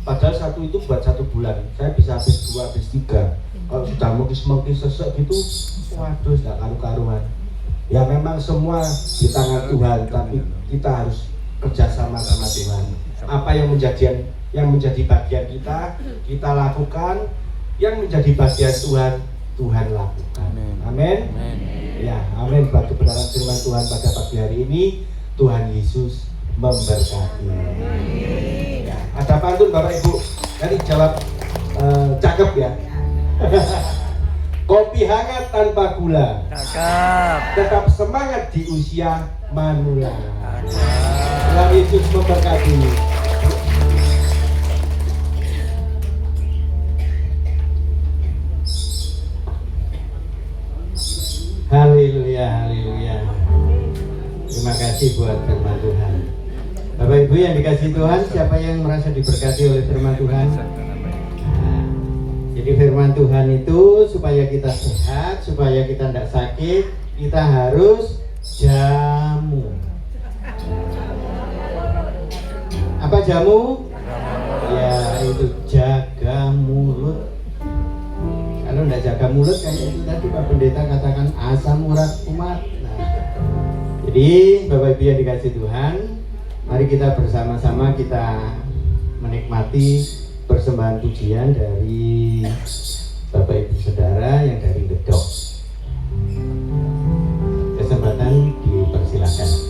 Padahal satu itu buat 1 bulan, saya bisa habis 2, habis 3. Kalau sudah mengkis-mengkis sesek gitu, waduh, tidak karu-karuan. Ya memang semua di tangan Tuhan, tapi kita harus kerjasama sama Tuhan. Apa yang menjadi bagian kita lakukan. yang menjadi bagian Tuhan, Tuhan lakukan. Amin. Ya, amin. Buat kebenaran firman Tuhan pada pagi hari ini, Tuhan Yesus memberkati. Ya, ada pantun Bapak Ibu. Tadi jawab cakep ya. Kopi hangat tanpa gula. Cakep. Tetap semangat di usia manula. Tuhan Yesus memberkati. Haleluya, haleluya. Terima kasih buat firman Tuhan. Bapak Ibu yang dikasih Tuhan, siapa yang merasa diberkati oleh firman Tuhan? Nah, jadi firman Tuhan itu supaya kita sehat, supaya kita tidak sakit, kita harus jamu. Apa jamu? Ya, itu jaga mulut. Kalau tidak jaga mulut kayak itu tadi Pak Pendeta katakan asam urat umat. Nah, jadi Bapak Ibu yang dikasih Tuhan, mari kita bersama-sama kita menikmati persembahan pujian dari Bapak Ibu Saudara yang dari Gedok. Kesempatan dipersilakan.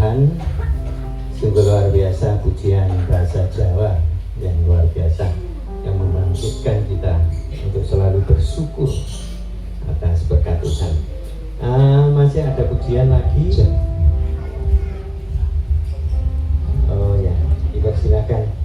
Tuhan, sungguh luar biasa pujian bahasa Jawa yang luar biasa yang membangkitkan kita untuk selalu bersyukur atas berkat Tuhan. Masih ada pujian lagi? Oh ya, dipersilakan.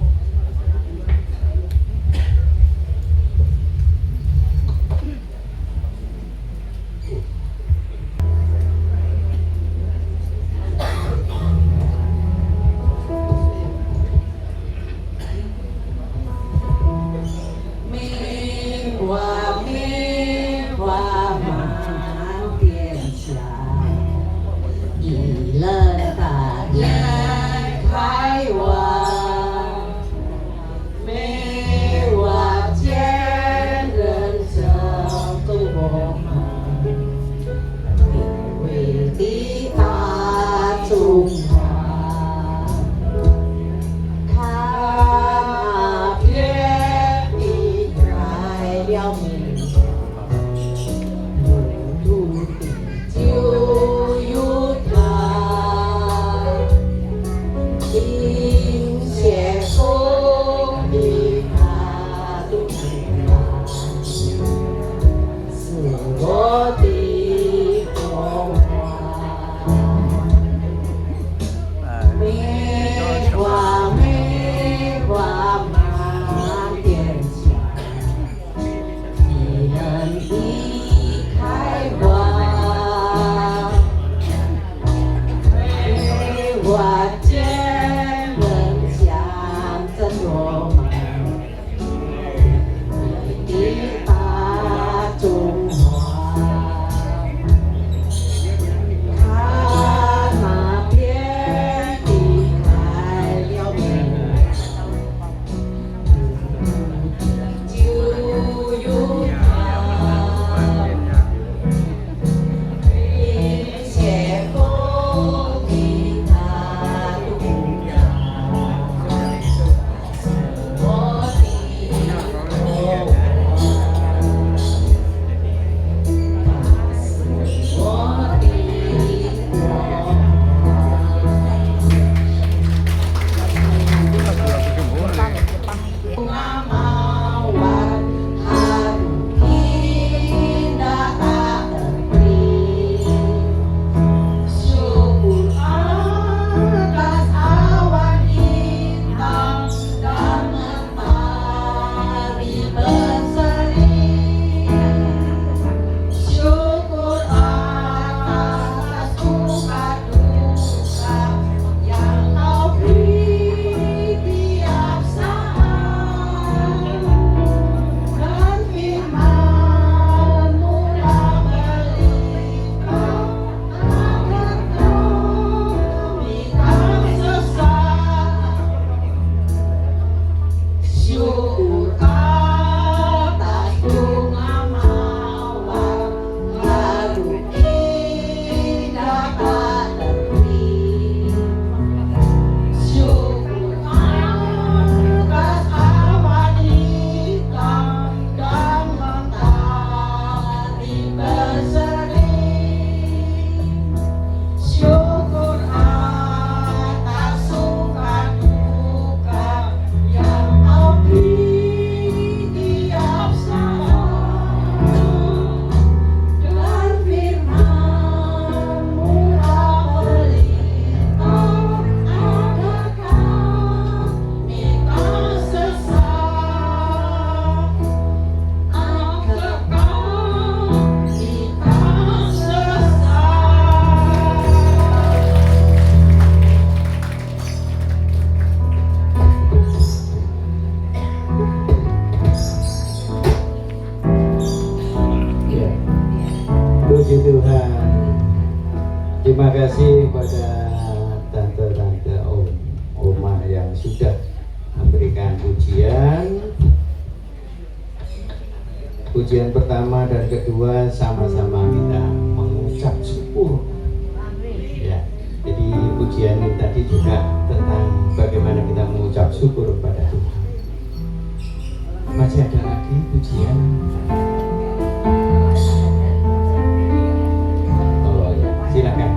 Puji Tuhan. Terima kasih kepada tante-tante oma yang sudah memberikan pujian. Pujian pertama dan kedua sama-sama kita mengucap syukur. Ya, jadi pujian ini tadi juga tentang bagaimana kita mengucap syukur kepada Tuhan. Masih ada lagi pujian? Oh ya, silakan.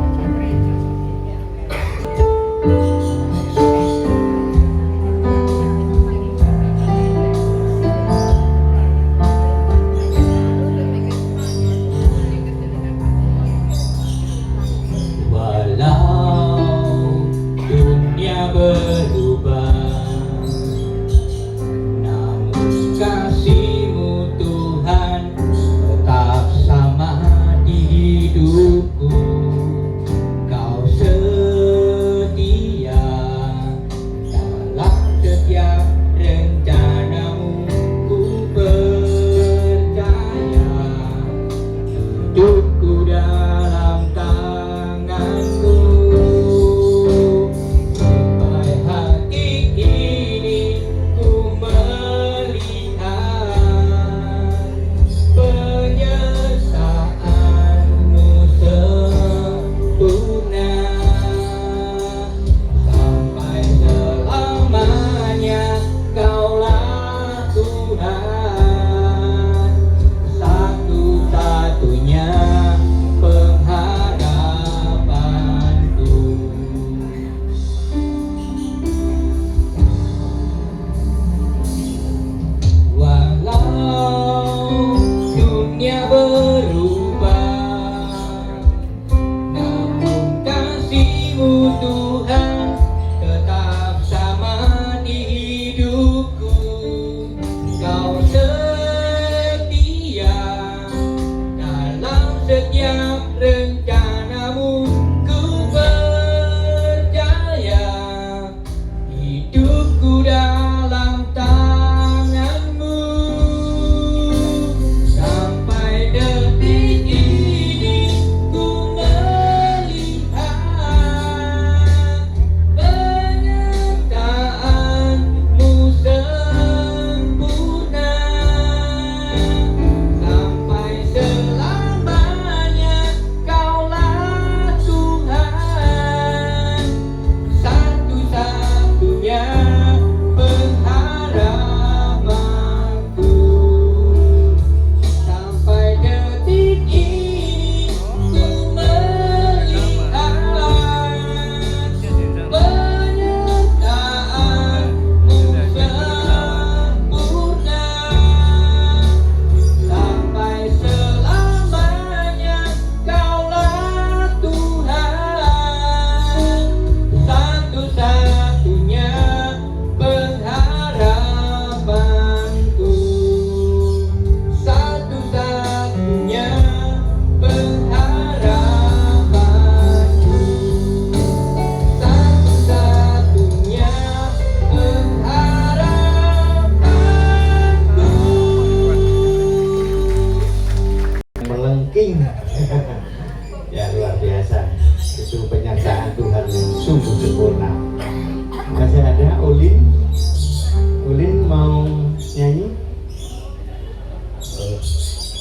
kuning. Ya luar biasa, itu penyertaan Tuhan yang sungguh sempurna. Masih ada Ulin mau nyanyi?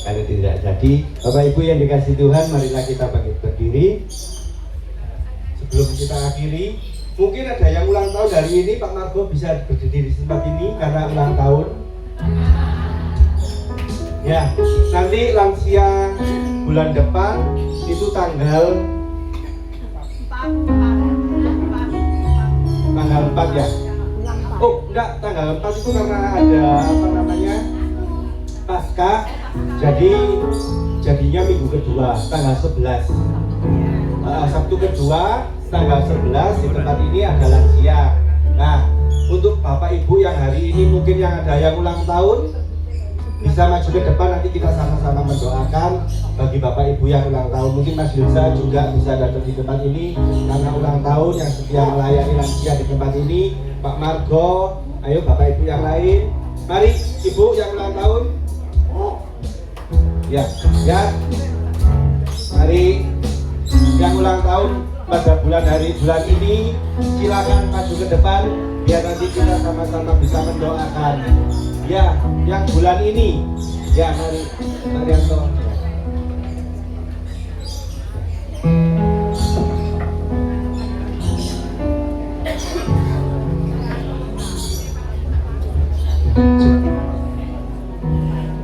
Kalau tidak jadi, Bapak Ibu yang dikasih Tuhan, marilah kita berdiri. Sebelum kita akhiri, mungkin ada yang ulang tahun hari ini. Pak Margo bisa berdiri di tempat ini karena ulang tahun. Ya, nanti lansia bulan depan itu tanggal 4 ya. Oh enggak, tanggal 4 itu karena ada apa namanya pasca, jadinya minggu kedua tanggal 11. Sabtu kedua tanggal 11 di tempat ini ada lansia. Nah, untuk Bapak Ibu yang hari ini mungkin yang ada yang ulang tahun, bisa maju ke depan, nanti kita sama-sama mendoakan bagi Bapak Ibu yang ulang tahun. Mungkin Mas Hilsa juga bisa datang di tempat ini karena ulang tahun, yang setia melayani lansia di tempat ini. Pak Margo, ayo Bapak Ibu yang lain, mari Ibu yang ulang tahun. Ya, mari yang ulang tahun pada bulan ini, silakan maju ke depan biar nanti kita sama-sama bisa mendoakan. Ya, yang bulan ini, ya mari Marianto.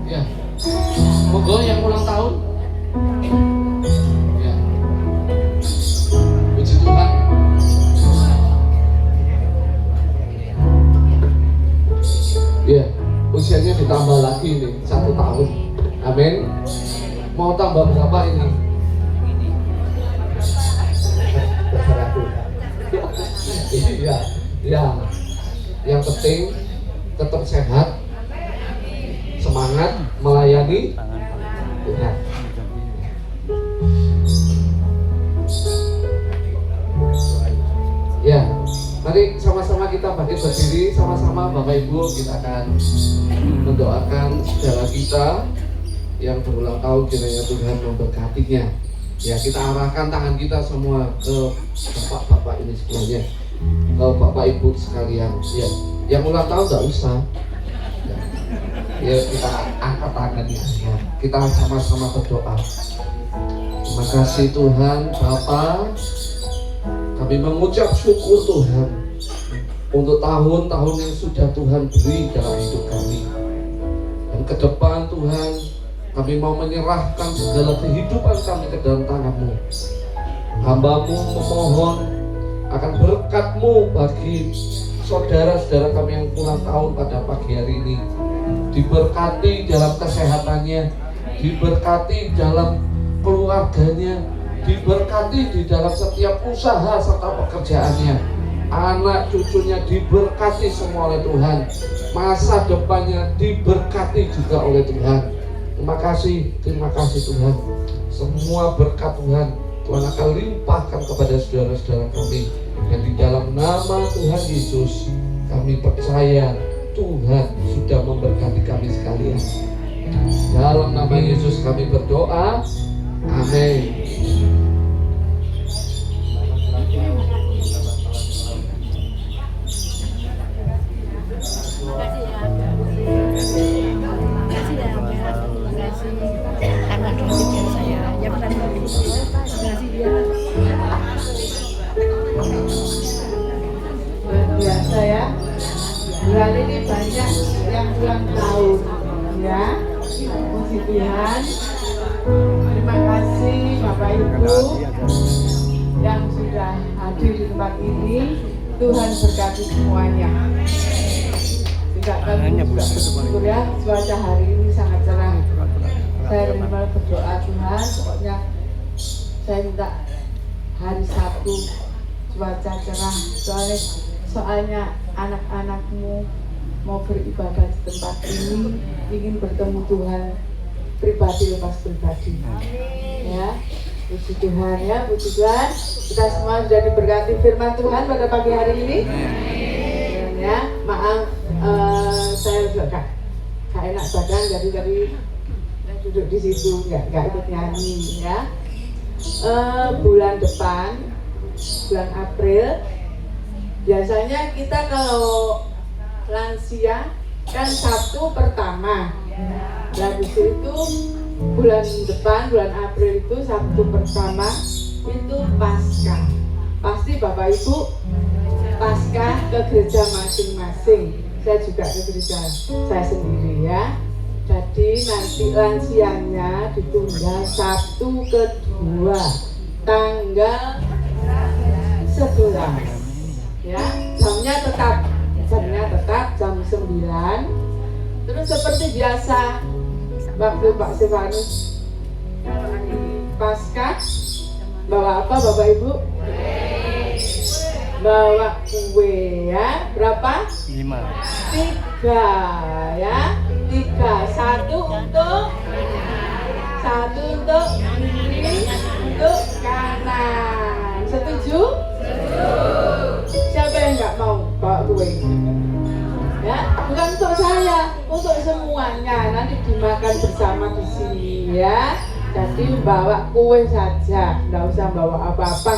Ya, monggo yang ulang tahun. Ya, puji Tuhan. Ya, usianya ditambah lagi nih 1 tahun. Amin. Mau tambah berapa ini? Terserah Tuhan. Iya, ya. Yang penting tetap sehat, semangat melayani Tuhan. Ya, mari sama-sama kita berdiri, sama-sama Bapak Ibu kita akan mendoakan saudara kita yang berulang tahun, kiranya Tuhan memberkatinya. Ya, kita arahkan tangan kita semua ke bapak-bapak ini semuanya, ke Bapak Ibu sekalian. Ya, yang ulang tahun nggak usah. Ya, kita angkat tangannya. Ya, kita sama-sama berdoa. Terima kasih Tuhan Bapa. Kami mengucap syukur Tuhan untuk tahun-tahun yang sudah Tuhan beri dalam hidup kami. Dan ke depan Tuhan, kami mau menyerahkan segala kehidupan kami ke dalam tangan-Mu. Hamba-Mu memohon akan berkat-Mu bagi saudara-saudara kami yang ulang tahun pada pagi hari ini. Diberkati dalam kesehatannya, diberkati dalam keluarganya, diberkati di dalam setiap usaha serta pekerjaannya. Anak cucunya diberkati semua oleh Tuhan. Masa depannya diberkati juga oleh Tuhan. Terima kasih Tuhan. Semua berkat Tuhan akan limpahkan kepada saudara-saudara kami. Dan di dalam nama Tuhan Yesus, kami percaya Tuhan sudah memberkati kami sekalian. Dalam nama Yesus kami berdoa. Amin. Biasa ya, bulan ini banyak yang ulang tahun ya. Puji Tuhan. Terima kasih Bapak Ibu yang sudah hadir di tempat ini. Tuhan berkati semuanya. Tidak kami juga bersyukur ya, cuaca hari ini sangat cerah. Saya benar-benar berdoa Tuhan, pokoknya saya minta hari Sabtu cuaca cerah, soalnya anak-anakmu mau beribadah di tempat ini, ingin bertemu Tuhan pribadi lepas pribadi. Ya, puji Tuhan ya, puji Tuhan. Kita semua sudah diberkati firman Tuhan pada pagi hari ini. Ya, maaf saya juga gak enak badan, jadi duduk di situ, nggak ikut nyanyi ya. Bulan depan, bulan April, biasanya kita kalau lansia kan Sabtu pertama. Habis itu bulan depan, bulan April itu Sabtu pertama itu Paskah. Pasti Bapak Ibu Paskah ke gereja masing-masing. Saya juga ke gereja saya sendiri ya. Jadi nanti lansianya ditunda Sabtu kedua tanggal 11 ya. Jamnya tetap jam 9. Terus seperti biasa waktu Pak Stefanus Paskah bawa apa Bapak Ibu? Bawa kue ya. Berapa? 5. 3 ya. 3. Satu untuk kiri, untuk kanan. Setuju? Siapa yang nggak mau bawa kue? Ya, bukan untuk saya, untuk semuanya. Nanti dimakan bersama di sini ya. Jadi bawa kue saja, nggak usah bawa apa-apa,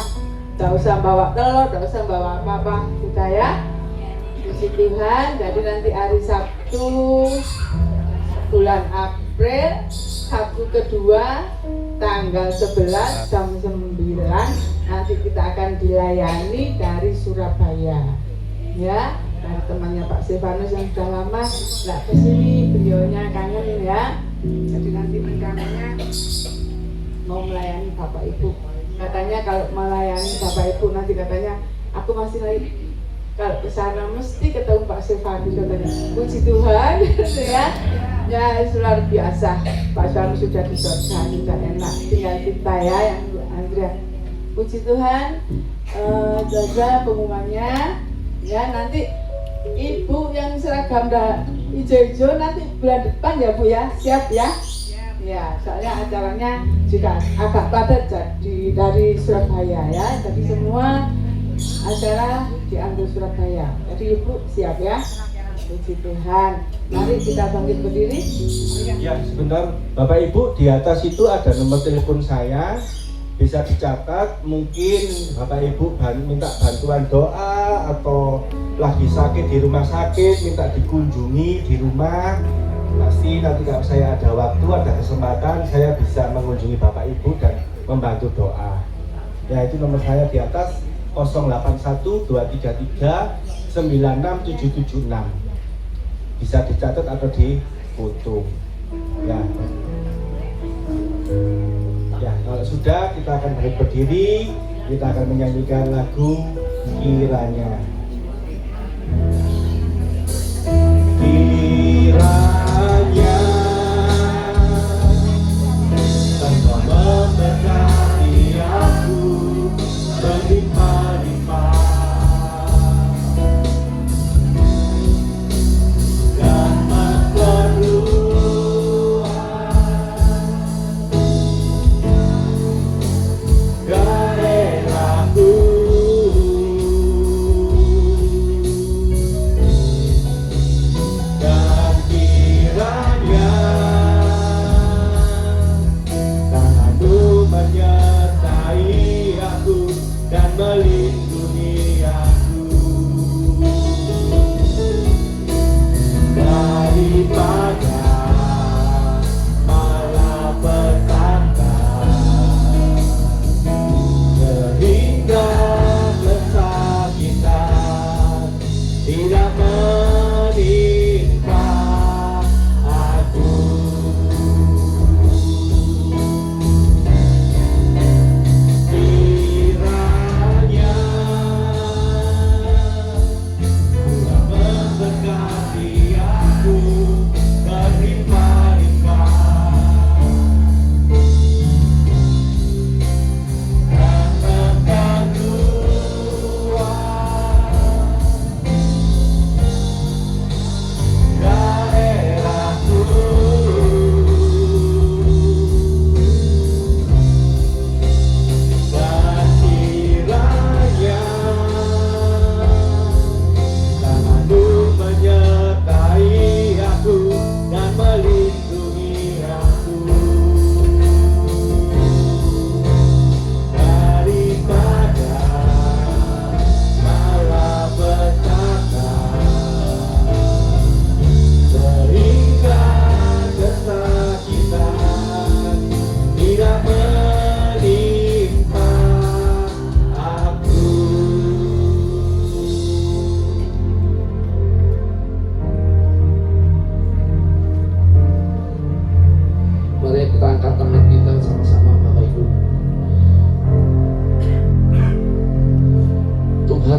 nggak usah bawa telur, nggak usah bawa apa-apa, kita ya. Puji Tuhan. Jadi nanti hari Sabtu bulan April, Sabtu kedua tanggal 11 jam 9 nanti kita akan dilayani dari Surabaya ya. Dari temannya Pak Stefanus yang sudah lama nggak kesini, beliaunya kangen ya. Jadi nanti rencananya mau melayani Bapak Ibu. Katanya kalau melayani Bapak Ibu nanti katanya aku masih lagi kalau ke sana mesti ketemu Pak Stefanus katanya. Puji Tuhan ya. Ya luar biasa. Pak Stefanus sudah di surga, sudah enak. Tinggal kita ya yang Andrea. Puji Tuhan. Jaga pengumumannya ya. Nanti Ibu yang seragam hijau-hijau nanti bulan depan ya Bu ya, siap ya? Ya, soalnya acaranya juga agak padat dari Surabaya ya. Jadi semua acara diambil Surabaya. Jadi Ibu siap ya? Puji Tuhan. Mari kita bangkit berdiri. Ya, sebentar Bapak Ibu, di atas itu ada nomor telepon saya. Bisa dicatat, mungkin Bapak Ibu minta bantuan doa atau lagi sakit di rumah sakit, minta dikunjungi di rumah. Pasti nanti kalau saya ada waktu, ada kesempatan, saya bisa mengunjungi Bapak Ibu dan membantu doa. Ya, itu nomor saya di atas 081 233 96776. Bisa dicatat atau difoto. Ya. Ya, kalau sudah kita akan berdiri, kita akan menyanyikan lagu Kiranya. Kiranya Engkau memberkati aku berlimpah-limpah dan memperluas gairahku.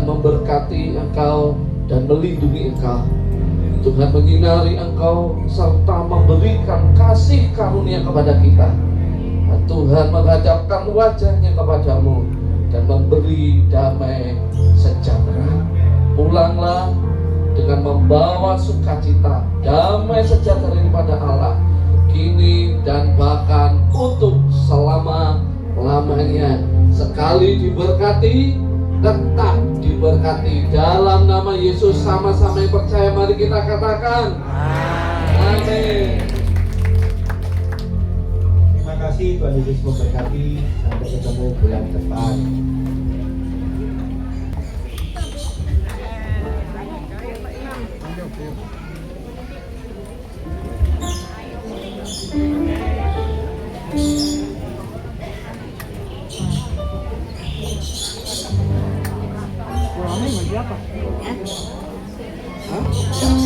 Tuhan memberkati engkau dan melindungi engkau. Tuhan menyinari engkau serta memberikan kasih karunia kepada kita. Dan Tuhan menghadapkan wajahnya kepadamu dan memberi damai sejahtera. Pulanglah dengan membawa sukacita, damai sejahtera daripada Allah, kini dan bahkan untuk selama-lamanya. Sekali diberkati, tetap diberkati. Dalam nama Yesus, sama-sama yang percaya, mari kita katakan amin. Terima kasih, Tuhan Yesus memberkati. Sampai ketemu bulan depan. Hah?